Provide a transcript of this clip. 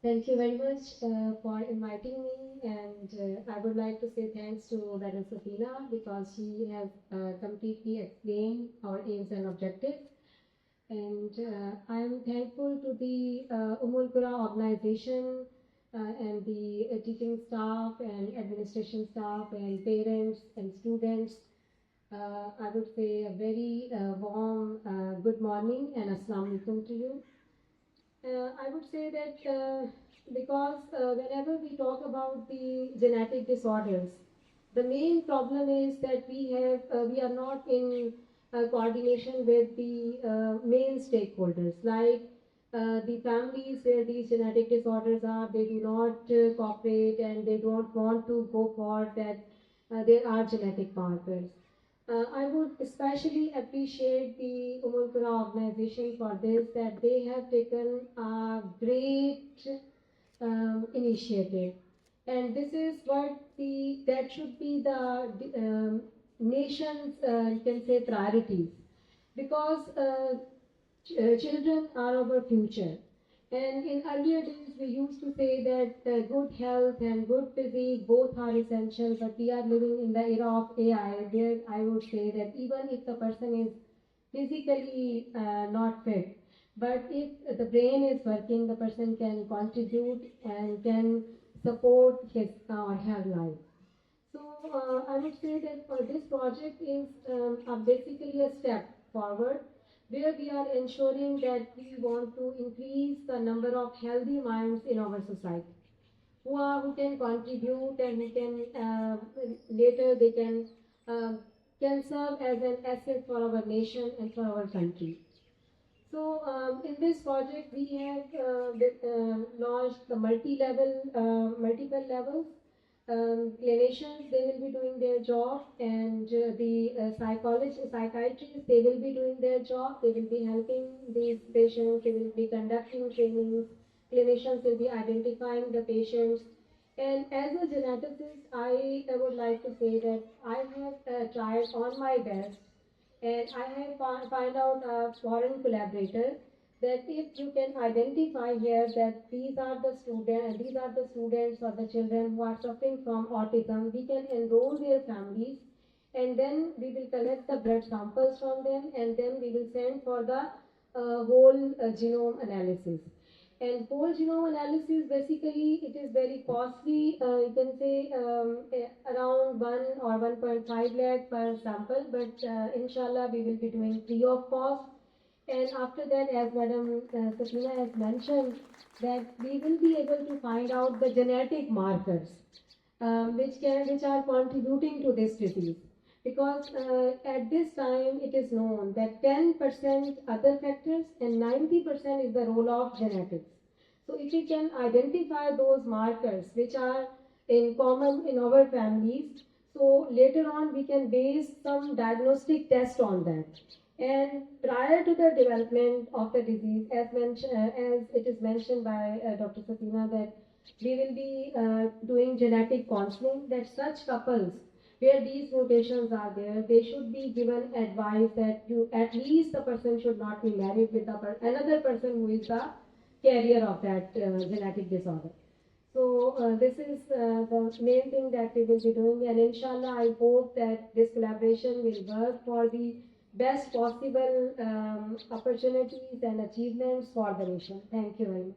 Thank you very much for inviting me, and I would like to say thanks to Madam Safina because she has completely explained our aims and objectives. And I'm thankful to the Al-Qura organization and the teaching staff and administration staff and parents and students. I would say a very warm good morning and Assalamu alaikum to you. I would say that because whenever we talk about the genetic disorders, the main problem is that we are not in coordination with the main stakeholders, like the families where these genetic disorders are. They do not cooperate and they don't want to go for that. There are genetic markers. I would especially appreciate the Al-Qura organization for this, that they have taken a great initiative. And this is what that should be the nation's, you can say, priorities. Because children are our future. And in earlier days, we used to say that good health and good physique both are essential, but we are living in the era of AI, where I would say that even if the person is physically not fit, but if the brain is working, the person can contribute and can support his or her life. So I would say that this project is basically a step forward where we are ensuring that we want to increase the number of healthy minds in our society who can contribute and who can later they can serve as an asset for our nation and for our country. So in this project we have launched the multiple levels. Clinicians, they will be doing their job, and the psychiatrists, they will be doing their job. They will be helping these patients. They will be conducting trainings. Clinicians will be identifying the patients. And as a geneticist, I would like to say that I have tried on my best, and I have find out a foreign collaborator that if you can identify here that these are the students or the children who are suffering from autism, we can enroll their families, and then we will collect the blood samples from them, and then we will send for the whole genome analysis. And whole genome analysis, basically, it is very costly. You can say around 1 or 1.5 lakh per sample, but inshallah, we will be doing free of cost. And after that, as Madam Sakina has mentioned, that we will be able to find out the genetic markers which are contributing to this disease. Because at this time, it is known that 10% other factors and 90% is the role of genetics. So if we can identify those markers which are in common in our families, so later on we can base some diagnostic test on that. And prior to the development of the disease, as it is mentioned by Dr. Satina, that we will be doing genetic counseling, that such couples where these mutations are there, they should be given advice that at least the person should not be married with another person who is the carrier of that genetic disorder. So this is the main thing that we will be doing, and inshallah I hope that this collaboration will work for the best possible opportunities and achievements for the nation. Thank you very much.